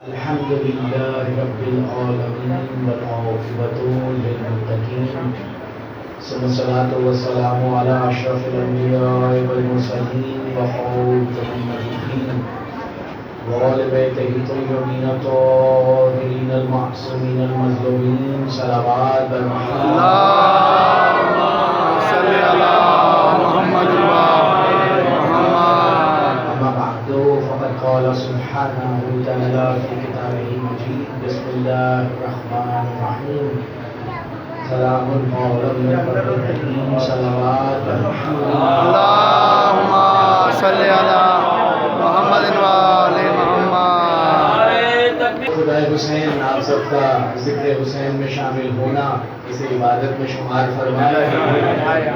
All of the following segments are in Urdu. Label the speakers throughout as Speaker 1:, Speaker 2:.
Speaker 1: الحمد لله رب العالمين والعاقبة للمتقين ثم الصلاة والسلام على أشرف الأنبياء والمرسلين وخاتم النبيين وآل بيته الطيبين الطاهرين المعصومين المظلومين صلوات
Speaker 2: اللهم صل على محمد وآل محمد.
Speaker 1: أما بعد فقد قال سبحانه وتعالى في كتابه المجيد بسم الله الرحمن الرحيم سلام قولا من رب رحيم صلوات
Speaker 2: اللهم صل على محمد وآل محمد.
Speaker 1: خدا حسین آپ سب کا ذکر حسین میں شامل ہونا اسے عبادت میں شمار فرمائے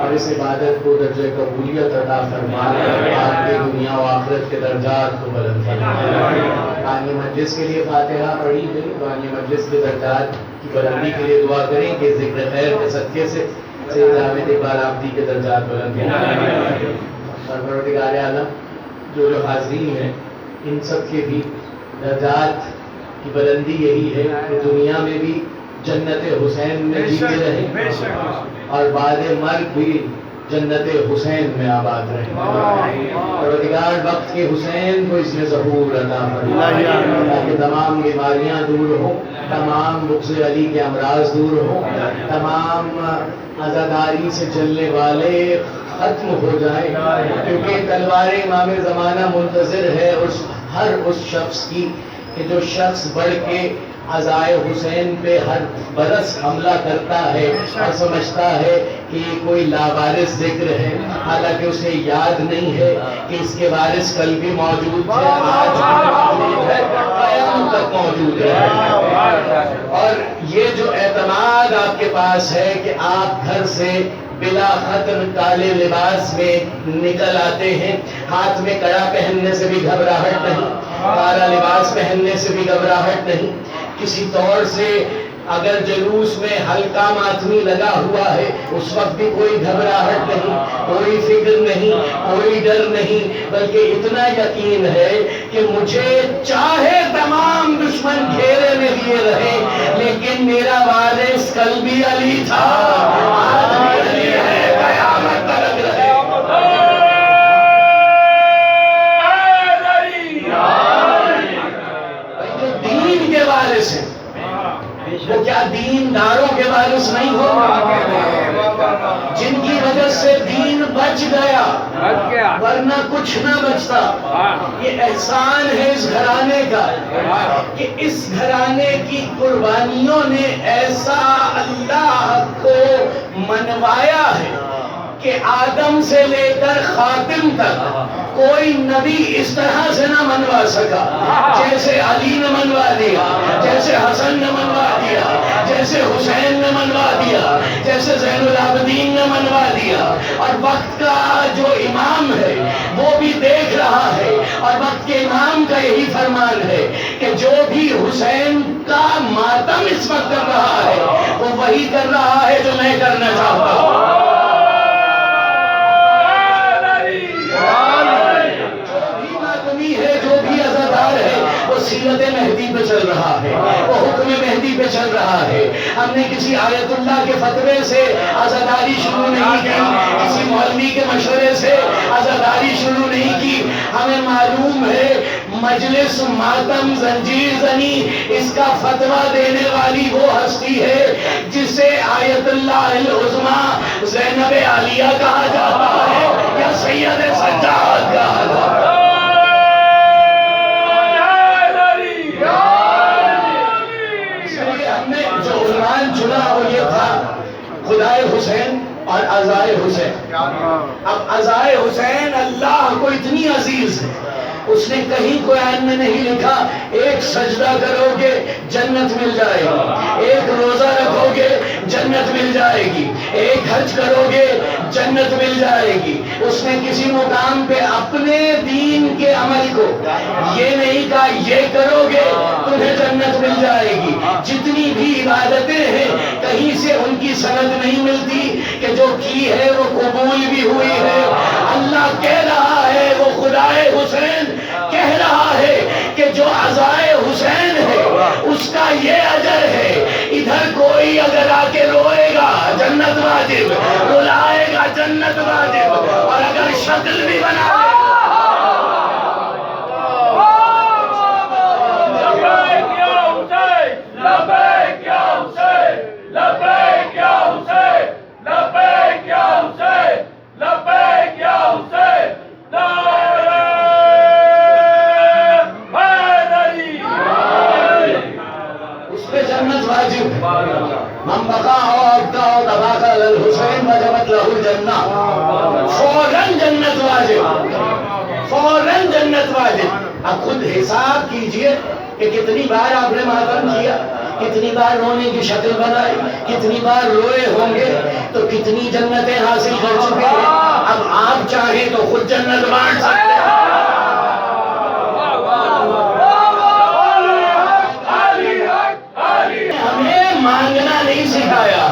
Speaker 1: اور اس عبادت کو درجہ قبولیت عطا فرمائے آپ کے دنیا و آخرت کے درجات کو بلند فرمائے. بانی مجلس کے لیے فاتحہ پڑھی گئی. بانی مجلس کے درجات کی بلندی کے لیے دعا کریں کہ ذکر خیر کے صدقے سے سید حامد اقبال آبدی کے درجات بلند فرمائے. اور پروردگار عالم جو حاضرین ہیں ان سب کے بھی درجات کی بلندی یہی ہے کہ دنیا میں بھی جنت حسین میں جیتے رہیں اور بعد مرگ بھی جنت حسین میں آباد رہیں. پروردگار وقت کے حسین کو اس میں ظہور عطا فرمائے تاکہ تمام بیماریاں دور ہوں, تمام بغض علی کے امراض دور ہوں, تمام عزاداری سے چلنے والے ختم ہو جائیں, کیونکہ تلوار امام زمانہ منتظر ہے ہر اس شخص کی کہ جو شخص بڑھ کے عزائے حسین پہ ہر برس حملہ کرتا ہے اور سمجھتا ہے کہ یہ کوئی لاوارث ذکر ہے, حالانکہ اسے یاد نہیں ہے کہ اس کے وارث کل بھی موجود ہے, آج بھی موجود ہے, قیامت تک موجود ہے. اور یہ جو اعتماد آپ کے پاس ہے کہ آپ گھر سے بلا ختم کالے لباس میں نکل آتے ہیں, ہاتھ میں کڑا پہننے سے بھی گھبراہٹ نہیں, کالا لباس پہننے سے بھی گھبراہٹ نہیں, کسی طور سے اگر جلوس میں ہلکا ماتمی لگا ہوا ہے اس وقت بھی کوئی گھبراہٹ نہیں, کوئی فکر نہیں, کوئی ڈر نہیں, بلکہ اتنا یقین ہے کہ مجھے چاہے تمام دشمن گھیرے میں لیے رہے لیکن میرا وارث کل بھی علی تھا, آج بھی علی ہے, قیامت تک رہے. جو دین کے وارث ہیں وہ کیا دین داروں کے وارث نہیں ہو, جن کی وجہ سے دین بچ گیا ورنہ کچھ نہ بچتا. یہ احسان ہے اس گھرانے کا کہ اس گھرانے کی قربانیوں نے ایسا اللہ کو منوایا ہے کہ آدم سے لے کر خاتم تک کوئی نبی اس طرح سے نہ منوا سکا جیسے علی نے منوا دیا, جیسے حسن نے منوا دیا, جیسے حسین نے منوا دیا, جیسے زین العابدین نے منوا دیا. اور وقت کا جو امام ہے وہ بھی دیکھ رہا ہے اور وقت کے امام کا یہی فرمان ہے کہ جو بھی حسین کا ماتم اس وقت کر رہا ہے وہ وہی کر رہا ہے جو میں کرنا چاہتا ہوں. جو بھی عزادار ہے وہ سیرت مہدی پہ چل رہا ہے, وہ حکم مہدی پہ چل رہا ہے. ہم نے کسی آیت اللہ کے فتوے سے عزاداری شروع نہیں کی, کسی مولوی کے مشورے سے عزاداری شروع نہیں کی. ہمیں معلوم ہے مجلس ماتم زنجیر زنی اس کا فتویٰ دینے والی وہ ہستی ہے جسے آیت اللہ العظمیٰ زینب عالیہ کہا جاتا ہے یا سید سجاد کہا جاتا ہے. جو عنوان چنا وہ یہ تھا خدائے حسین اور عزائے حسین. اب عزائے حسین اللہ کو اتنی عزیز ہے, اس نے کہیں قرآن میں نہیں لکھا ایک سجدہ کرو گے جنت مل جائے گی, ایک روزہ رکھو گے جنت مل جائے گی, ایک حج کرو گے جنت مل جائے گی. اس نے کسی مقام پہ اپنے دین کے عمل کو یہ نہیں کہا یہ کرو گے تمہیں جنت مل جائے گی. جتنی بھی عبادتیں ہیں کہیں سے ان کی سند نہیں ملتی کہ جو کی ہے وہ قبول بھی ہوئی ہے. اللہ کہہ رہا ہے وہ خدائے حسین کہہ رہا ہے کہ جو عزائے حسین کوئی اگر آ کے روئے گا جنت واجب، رلائے گا جنت واجب، اور اگر شکل بھی بنا لے من بقا ہو ابقا ہو تباقا للحسین وجبت لہ الجنہ، فوراً جنت واجب، فوراً جنت واجب۔ اب خود حساب کیجئے کہ کتنی بار آپ نے ماتم کیا، کتنی بار رونے کی شکل بنائی، کتنی بار روئے ہوں گے، تو کتنی جنتیں حاصل کر چکے ہیں۔ اب آپ چاہیں تو خود جنت بانٹ سکتے ہیں۔ ہمیں مانگنا نہیں سکھایا،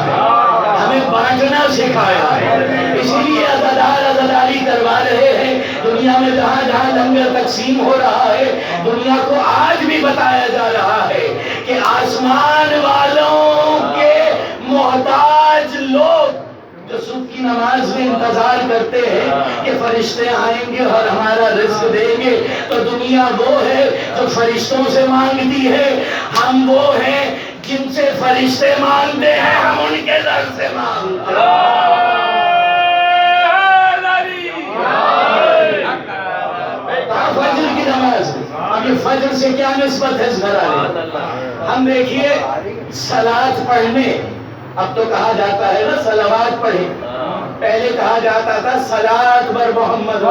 Speaker 1: ہمیں بانٹنا سکھایا ہے۔ اس لیے عزادار عزاداری کروا رہے ہیں۔ دنیا میں جہاں جہاں لنگر تقسیم ہو رہا ہے، دنیا کو آج بھی بتایا جا رہا ہے کہ آسمان والوں کے محتاج لوگ جو صبح کی نماز میں انتظار کرتے ہیں کہ فرشتے آئیں گے اور ہمارا رزق دیں گے، تو دنیا وہ ہے جو فرشتوں سے مانگتی ہے، ہم وہ ہیں جن سے فرشتے مانگتے ہیں، ہم ان کے در سے مانگتے ہیں۔ فجر کی نماز، اب یہ فجر سے کیا نسبت ہے اس گھرانے؟ ہم دیکھیے صلاۃ پڑھنے، اب تو کہا جاتا ہے نا صلوات پڑھیں، پہلے کہا جاتا تھا صلاۃ بر محمد،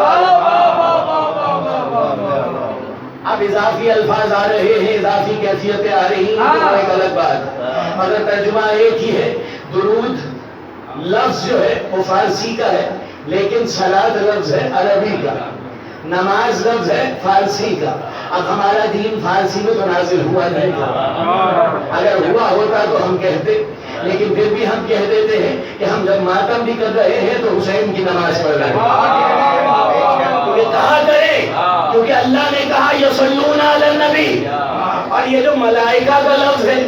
Speaker 1: اب اضافی الفاظ آ رہے ہیں، اضافی کیفیتیں آ رہی ہیں، تو ایک الگ بات، مگر ترجمہ ایک ہی ہے۔ درود لفظ جو ہے وہ فارسی کا ہے، لیکن صلاۃ لفظ ہے عربی کا، نماز لفظ ہے فارسی کا۔ اب ہمارا دین فارسی میں تو نازل ہوا نہیں تھا، اگر ہوا ہوتا تو ہم کہتے، لیکن پھر بھی ہم کہہ دیتے ہیں کہ ہم جب ماتم بھی کر رہے ہیں تو حسین کی نماز پڑھ رہے ہیں۔ کیونکہ کہا کرے، کیونکہ اللہ نے کہا یصلون علی النبی، اور یہ جو ملائکہ کا لفظ ہے،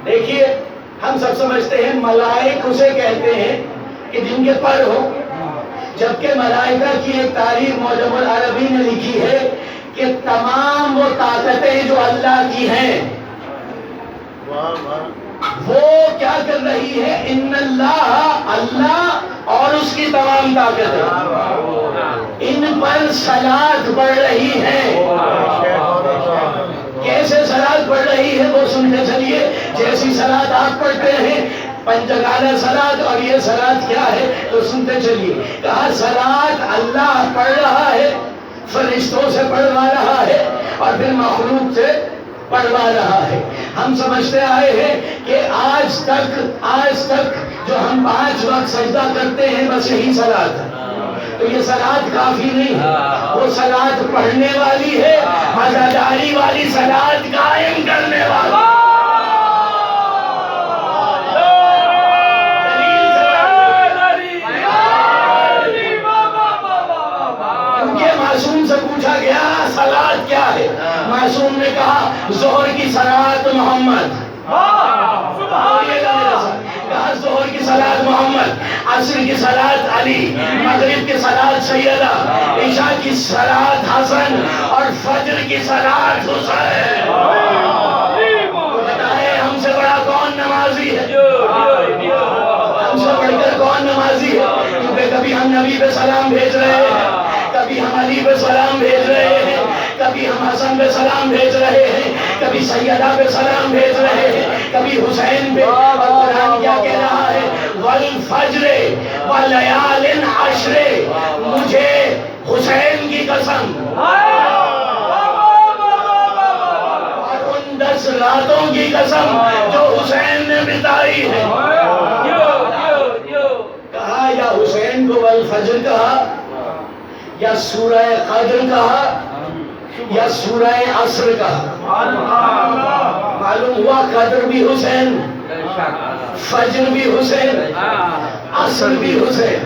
Speaker 1: دیکھیے ہم سب سمجھتے ہیں ملائک اسے کہتے ہیں کہ جن کے پر ہو، جبکہ ملائکہ کی ایک تاریخ معجم العربی نے لکھی ہے کہ تمام وہ طاقتیں جو اللہ کی ہیں وہ کیا کر رہی ہے؟ ان اللہ، اللہ اور اس کی تمام طاقتیں ان پر صلاۃ پڑھ رہی ہیں۔ کیسے صلاۃ پڑھ رہی ہے وہ سنتے چلیے۔ جیسی صلاۃ آپ پڑھتے ہیں پنجگانہ صلاۃ، اور یہ صلاۃ کیا ہے تو سنتے چلیے۔ کہا صلاۃ اللہ پڑھ رہا ہے، فرشتوں سے پڑھوا رہا ہے، اور پھر مخلوق سے پڑھوا رہا ہے۔ ہم سمجھتے آئے ہیں کہ آج تک جو ہم 5 وقت سجدہ کرتے ہیں بس یہی صلاۃ ہے، تو یہ صلاۃ کافی نہیں ہے، وہ صلاۃ پڑھنے والی ہے، عزاداری والی صلاۃ قائم کرنے والی۔ معصوم سے پوچھا گیا صلاۃ کیا ہے؟ معصوم نے کہا ظہر کی صلاۃ محمد، کہا ظہر کی صلاۃ محمد، عصر کی صلاۃ علی، مغرب کی صلاۃ سیدہ، عشاء کی صلاۃ حسن، اور فجر کی صلاۃ حسین۔ بتائیں ہم سے بڑا کون نمازی ہے؟ ہم سے بڑھ کر کون نمازی ہے؟ کیونکہ کبھی ہم نبی پہ سلام بھیج رہے ہیں، کبھی ہم علی پہ سلام بھیج رہے ہیں، کبھی ہم حسن پہ سلام بھیج رہے ہیں، کبھی سیدہ پہ سلام بھیج رہے ہیں، کبھی حسین پہ۔ اور قرآن کیا کہہ رہا ہے؟ والفجر ولیال عشر، مجھے حسین کی قسم، اور ان 10 راتوں کی قسم جو حسین نے بتائی ہے۔ کہا یا حسین کو والفجر کہا، یا سورہ قدر کہا، یا سورہ عصر کہا۔ معلوم ہوا قدر بھی حسین، فجر بھی حسین، عصر بھی حسین.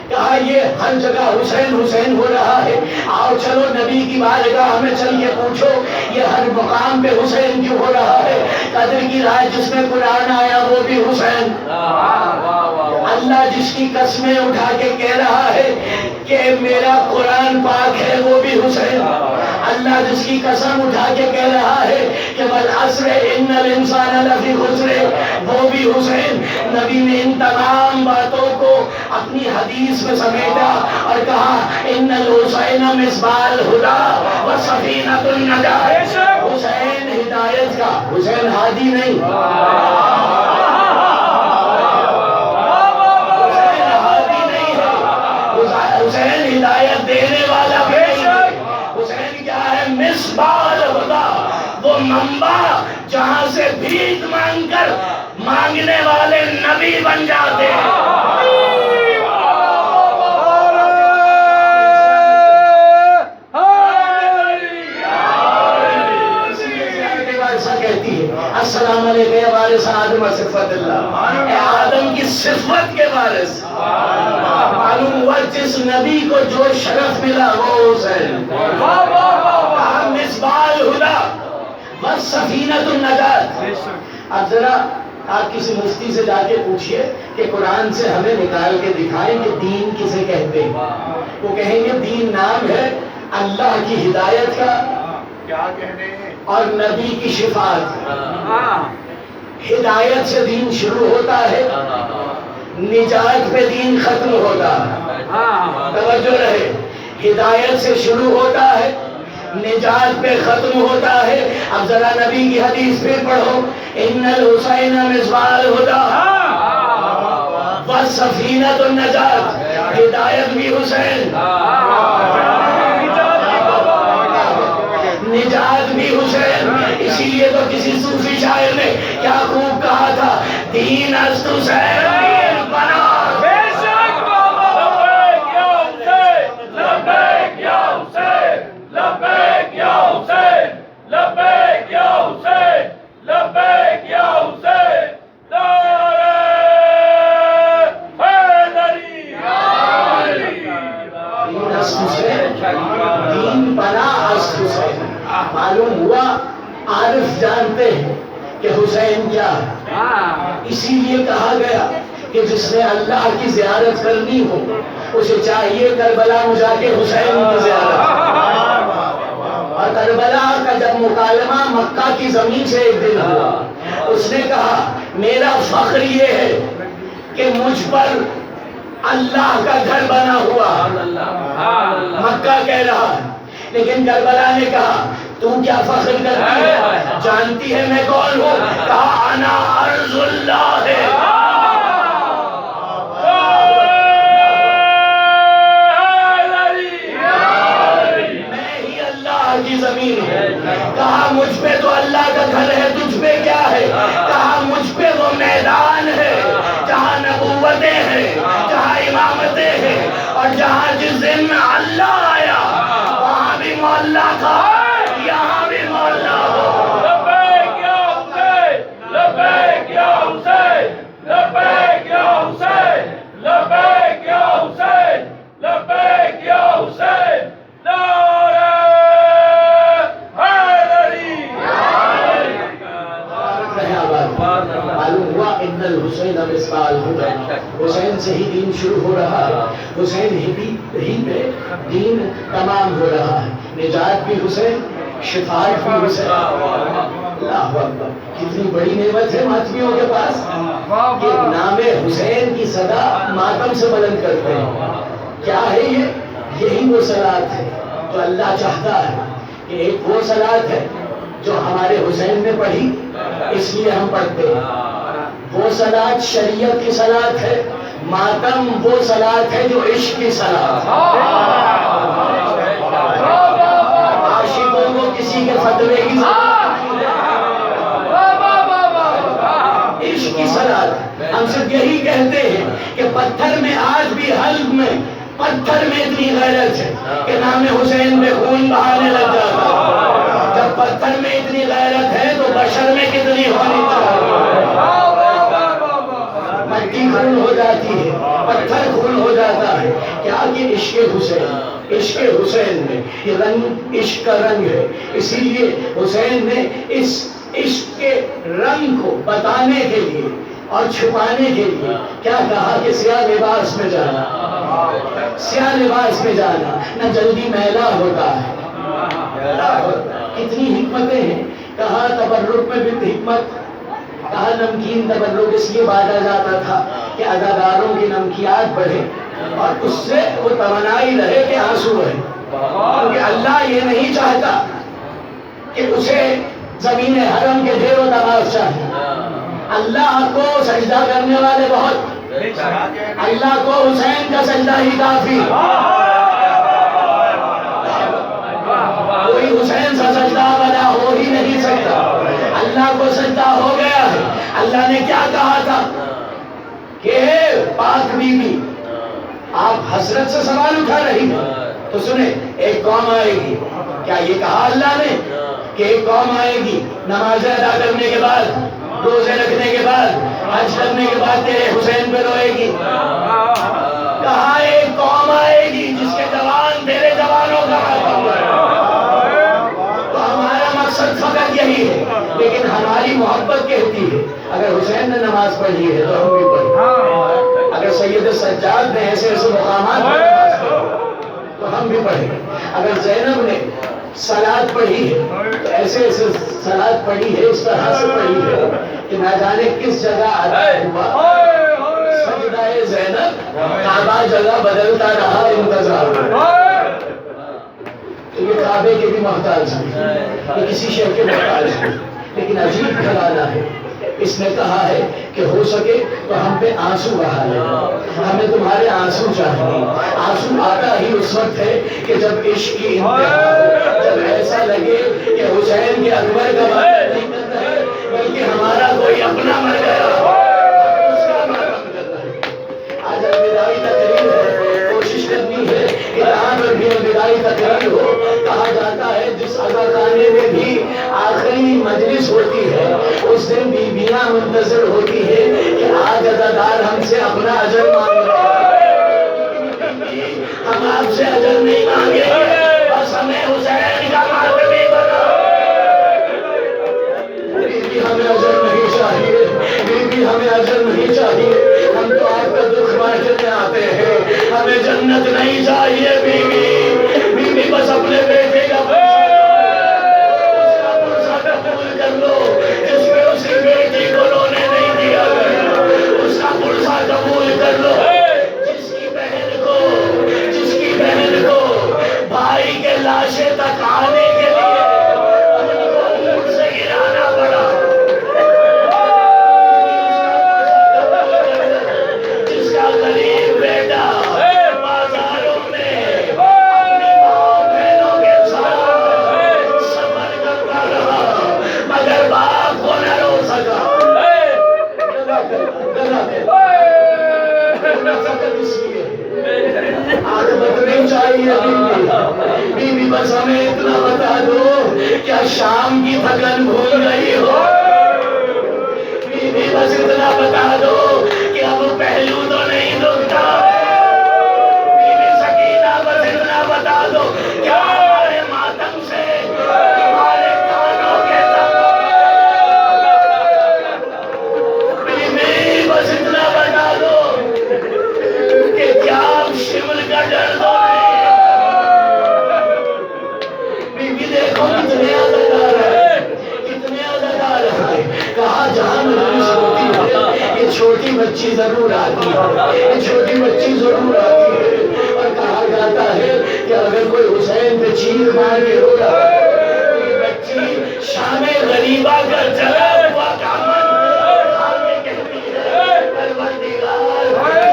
Speaker 1: کہا یہ ہر جگہ حسین حسین ہو رہا ہے، آؤ چلو نبی کی بارگاہ میں چل کے پوچھو یہ ہر مقام پہ حسین کیوں ہو رہا ہے. قدر کی رات جس میں قرآن آیا وہ بھی حسین. اللہ جس کی قسمیں اٹھا کے کہہ رہا ہے کہ میرا قرآن پاک ہے وہ بھی حسین. اللہ جس کی قسم اٹھا کے کہہ رہا ہے کہ والعصر ان الانسان لفی خسر وہ بھی حسین. نبی نے ان تمام باتوں کو اپنی حدیث میں سمیٹا اور کہا ان الحسین مصباح الہدی و سفینۃ النجات. حسین ہدایت کا، حسین ہادی نہیں، حسین ہدایت دینے والا بھی نہیں ہے. حسین کیا ہے؟ مصباح الہدی، وہ منبع جہاں سے بھیک مانگ کر مانگنے والے نبی بن جاتے ہیں. السلام علیکم یا وارث آدم صفت اللہ، اے آدم کی صفت کے وارث. معلوم ہوا جس نبی کو جو شرف ملا وہ حسین. مصباح الہدی والسفینۃ النجات. اب ذرا آپ کسی مفتی سے جا کے پوچھئے کہ قرآن سے ہمیں نکال کے دکھائیں کہ دین کسے کہتے ہیں. وہ کہیں گے دین نام ہے اللہ کی ہدایت کا، کیا کہنے اور نبی کی شفاعت. ہدایت سے دین شروع ہوتا ہے، نجات پہ دین ختم ہوتا ہے. توجہ رہے، ہدایت سے شروع ہوتا ہے، نجات پہ ختم ہوتا ہے. اب ذرا نبی کی حدیث پھر پڑھو، ان الحسین مصباح الہدی والسفینۃ النجات. ہدایت بھی حسین، نجات بھی حسین. اسی لیے تو کسی صوفی شاعر نے کیا خوب کہا تھا، دین است حسین دین بنا. لبیک یا حسین، لبیک یا حسین، لبیک یا حسین، لبیک یا حسین، لبیک یا حسین. نعرہ حیدری، دین است حسین دین بنا است حسین. معلوم ہوا عارف جانتے ہیں کہ حسین کیا ہے. اسی لیے کہا گیا کہ جس نے اللہ کی زیارت کرنی ہو اسے چاہیے کربلا میں جا کے حسین کی زیارت. اور کربلا کا جب مکالمہ مکہ کی زمین سے ایک دن ہوا، اس نے کہا میرا فخر یہ ہے کہ مجھ پر اللہ کا گھر بنا ہوا. مکہ کہہ رہا ہے، لیکن کربلا نے کہا تو کیا فخر کرتی ہے؟ جانتی ہے میں کون ہوں؟ کہا انا ارض اللہ ہے. میں ہی اللہ کی زمین ہوں. کہا مجھ پہ تو اللہ کا گھر ہے، تجھ پہ کیا ہے؟ کہا مجھ پہ وہ میدان ہے جہاں نبوتیں ہیں، جہاں امامتیں ہیں، اور جہاں جس دن اللہ آیا وہاں بھی مولا تھا، یہاں بھی مولا ہو. لبیک یا حسین، لبیک یا حسین، لبیک یا حسین، لبیک یا حسین، لبیک یا حسین. نعرہ حیدری. معلوم ہوا ان الحسین مصباح الہدی، حسین سے ہی دین شروع ہو رہا ہے، حسین ہی پہ دین تمام ہو رہا ہے. نجات بھی حسین، شفاعت بھی حسین. اللہ اکبر، کتنی بڑی نعمت ہے ماتمیوں کے پاس کہ نام حسین کی صدا ماتم سے بلند کرتے ہیں. کیا ہے یہ؟ یہی وہ صلات ہے جو اللہ چاہتا ہے کہ ایک وہ صلات ہے جو ہمارے حسین نے پڑھی اس لیے ہم پڑھتے ہیں. وہ صلات شریعت کی صلات ہے، ماتم وہ صلات ہے جو عشق کی صلات ہے. عاشقوں کو کسی کے فتوے کی ضرورت نہیں ہے، عشق کی صلات. ہم سب یہی کہتے ہیں کہ پتھر میں آج بھی حلب میں پتھر میں اتنی غیرت ہے کہ نام حسین میں خون بہانے لگ جاتا. جب پتھر میں اتنی غیرت ہے تو بشر میں کتنی ہونی چاہیے. مٹی خون ہو جاتی ہے، پتھر خون ہو جاتا ہے، کیا کہ عشق حسین، عشق حسین میں یہ رنگ عشق کا رنگ ہے. اسی لیے حسین نے اس عشق کے رنگ کو بتانے کے لیے اور چھپانے کے لیے کیا کہا کہ سیاہ لباس میں جانا، سیاہ لباس میں جانا نہ جلدی میلا ہوتا ہے. کتنی حکمتیں ہیں. کہا تبرک میں بھی حکمت، کہا نمکین تبرک اس لیے باندھا جاتا تھا کہ اداکاروں کی نمکیات بڑھے اور اس سے وہ توانائی رہے کہ آنسو رہے. کیونکہ اللہ یہ نہیں چاہتا کہ اسے زمین حرم کے ڈھیر و تماش چاہیے. اللہ کو سجدہ کرنے والے بہت، اللہ کو حسین کا سجدہ ہی کافی. کوئی حسین کا سجدہ بنا ہو ہی نہیں سکتا. اللہ کو سجدہ ہو گیا ہے. اللہ نے کیا کہا تھا کہ پاک بی بی آپ حسرت سے سوال اٹھا رہی ہیں تو سنیں، ایک قوم آئے گی. کیا یہ کہا اللہ نے کہ ایک قوم آئے گی نمازیں ادا کرنے کے بعد، روزے رکھنے کے بعد، حج کرنے کے بعد تیرے حسین پہ روئے گی؟ کہا ایک قوم آئے گی جس کے جوان تیرے جوانوں کا ماتم ہے. تو ہمارا مقصد فقط یہی ہے، لیکن ہماری محبت کہتی ہے اگر حسین نے نماز پڑھی ہے تو ہم بھی پڑھیں. اگر سید سجاد نے ایسے ایسے مقامات پر نماز پڑھی تو ہم بھی پڑھیں. اگر زینب نے صلاۃ پڑھی ہے تو ایسے ایسے صلاۃ پڑھی ہے، اس طرح سے پڑھی ہے کہ نہ جانے کس جگہ ادا ہوا سجدہ زینب، کعبہ جگہ بدلتا رہا انتظار. تو یہ کعبے کے بھی محتاج ہیں، یہ کسی شے کے محتاج ہیں. لیکن عجیب گھرانہ ہے. اس نے کہا ہے کہ ہو سکے تو ہم پہ آنسو بہا لینا، ہمیں تمہارے آنسو چاہیے. آنسو آتا ہی اس وقت ہے کہ جب عشق کی انتہا ہو، جب ایسا لگے کہ حسین کے اکبر کا ماتم نہیں کر رہے بلکہ ہمارا کوئی اپنا مر گیا، اس کا ماتم کر رہے. آج الوداعی تقریر ہے، کوشش کرنی ہے کہ جہاں پر بھی الوداعی تقریر ہو، کہا جاتا ہے جس عزاخانے میں بھی آخری مجلس ہوتی ہے اس دن بیویاں منتظر ہوتی ہے کہ آج عزادار ہم سے اپنا اجر مانگ رہے ہیں. ہم آپ سے اجر نہیں مانگیں گے، بس ہمیں حسین کا ماتم ہی بنا. بیوی ہمیں اجر نہیں چاہیے، بیوی ہمیں اجر نہیں چاہیے. ہم تو آپ کا دکھ بانٹنے آتے ہیں، ہمیں جنت نہیں چاہیے. بیوی بس اپنے بیٹے کا قبول کر لو جس میں اسی بیٹی کو رونے نہیں دیا گیا. اس کا پرسہ قبول کر لو جس کی بہن کو بھائی کے لاشیں تک آنے کے لیے ان کو اونٹ سے گرانا پڑا. جس کا غریب بیٹا بازاروں میں اپنی ماں بہنوں کے ساتھ سفر کرتا رہا مگر باپ کو نہ رو سکا. اس لیے عاقبت نہیں چاہیے. بیوی بس ہمیں اتنا بتا دو کیا شام کی تھکن بھول گئی ہو. بیوی بس اتنا بتا دو کہ اب پہلو تو نہیں دکھتا. بیوی سکینہ بس اتنا بتا دو کیا ہمارے ماتم سے تمہارے کانوں کے بس اتنا بتا دو کہ کیا شمل کا ڈر دو نہیں. بیوی دیکھو کتنے اداکار ہیں، کتنے اداکار ہیں. کہا جہاں مجلس ہوتی ہے یہ چھوٹی بچی ضرور آتی ہے، یہ چھوٹی بچی ضرور آتی ہے. اور کہا جاتا ہے کہ اگر کوئی حسین پہ چیخ مار کے رو رہا ہے تو یہ بچی شام غریبہ کا جلا ہوا کامن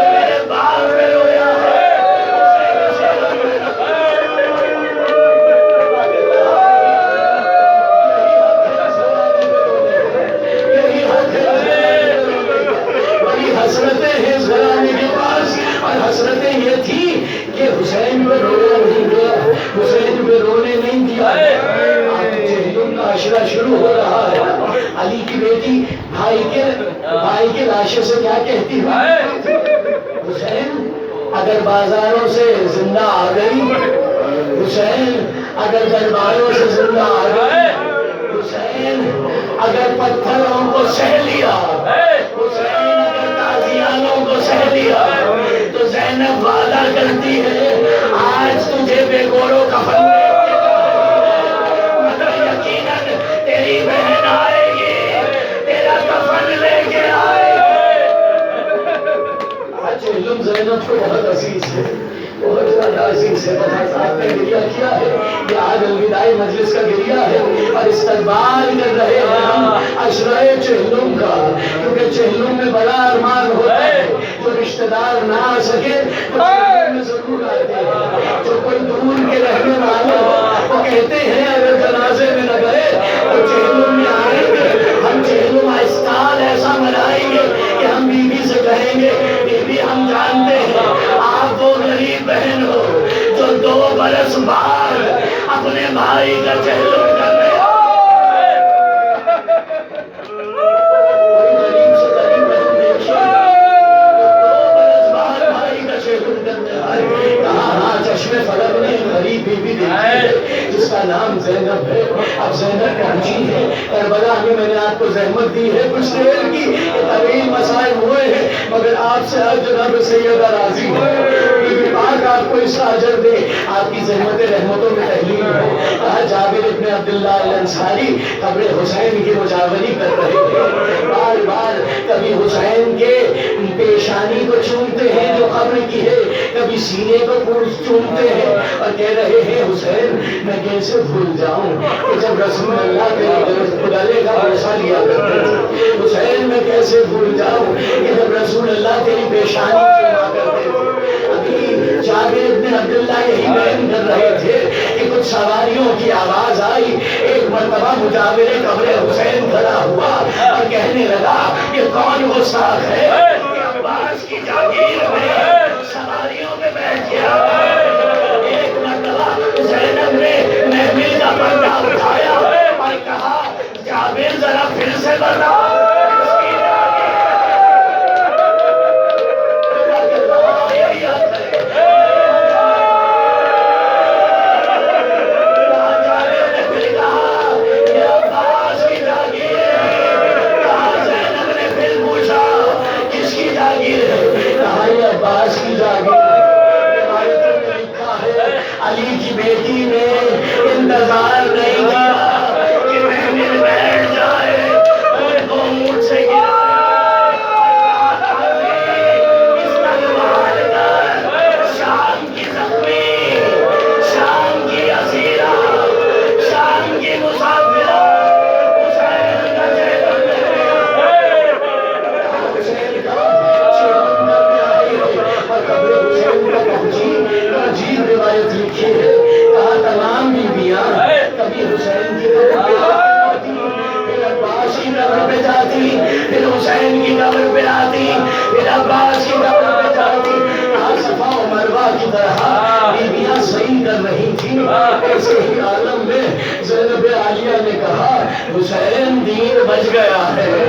Speaker 1: میرے باپ پہ رویا ہے. یہی حسرتیں ہیں اس گھرانے کے پاس. اور حسرتیں یہ تھی کہ حسین پہ رویا نہیں گیا، حسین پہ رونے نہیں دیا. آپ جہلم کا عشرہ شروع ہو رہا ہے. علی بھائی کے لاشے سے کیا کہتی ہے؟ حسین اگر بازاروں سے زندہ آ گئی، حسین اگر درباروں سے زندہ آ گئی، حسین اگر پتھروں کو سہ لیا، حسین اگر تازیانوں کو سہ لیا، تو زینب وعدہ کرتی ہے آج تجھے بے گور و کفن مگر یقیناً تیری بہن آئے گی، تیرا کفن لے کے آئے گی۔ آج علم زینب کو بہت عزیز ہے، بہت زیادہ عزیز ہے۔ بہت آپ نے گریہ کیا ہے، یہ آج الوداعی مجلس کا گریہ ہے اور استقبال کر رہے ہیں ہم عشرۂ چہلم کا، کیونکہ چہلم میں بڑا ارمان ہوتا ہے۔ جو رشتہ دار نہ آ سکے وہ چہلم میں ضرور آتے ہیں۔ جو کوئی دور کے رہنے والے ہو وہ کہتے ہیں اگر جنازے میں نہ گئے تو چہلم میں آئیں گے، ہم چہلم استعال ایسا منائیں گے کہ ہم بی بی سے کہیں گے بی بی ہم جانتے ہیں آپ وہ غریب بہن ہو جو 2 برس بعد اپنے بھائی کا چہلم کرنے چشمے فلک نے غریب بی بی دیکھی ہے جس کا نام زینب ہے۔ اب زینب پہنچی ہے کربلا میں، میں نے آپ کو زحمت دی ہے کچھ دیر کی، طویل مسائل ہوئے ہیں مگر آپ سے آج جناب سیدہ راضی ہے، بی بی پاک آپ کو اس کا اجر دے، آپ کی زحمت رحمتوں میں تحلیل ہو۔ کہا جابر ابن عبداللہ الانصاری قبر حسین کی مجاوری کر رہے ہیں، بار بار کبھی حسین کے پیشانی کو چومتے ہیں جو قبر کی ہے، کبھی سینے کو چومتے ہیں اور کہہ رہے ہیں حسین میں کیسے بھول جاؤں کہ جب رسول اللہ کے گلے کا بوسہ لیا کرتے تھے، حسین میں کیسے بھول جاؤں کہ جب رسول اللہ تیری پیشانی چوما کرتے تھے۔ ابھی جابر ابن عبداللہ یہی بیان کر رہے تھے کہ کچھ سواریوں کی آواز آئی، ایک مرتبہ مجاور قبر حسین کھڑا ہوا اور کہنے لگا کہ کون گستاخ ہے کہ عباس کی جاگیر میں سواریوں میں بیٹھ گیا۔ ایک مرتبہ زینب نے محمل کا پردہ اٹھایا اور کہا جابر ذرا پھر سے بتا عباس کی جاگیر۔ روایتوں میں لکھا ہے علی کی بیٹی نے انتظار نہیں کیا کہ محمل بیٹھ جائے، ان کو اونٹ سے استقبال کر شام کی زخمی، شام کی اسیرہ، شام کی مسافرہ حسین کا چہرہ عجیب روایت لکھی ہے، کہا تمام بیویاں کبھی حسین کی قبر پہ آتی، پھر عباس کی قبر پہ جاتی، پھر حسین کی قبر پہ آتی، پھر عباس کی قبر پہ جاتی۔ کہا صفا و مروہ کی طرح بیویاں صحیح کر رہی تھیں، ایسے ہی عالم میں زینب عالیہ نے کہا حسین دین بچ گیا ہے،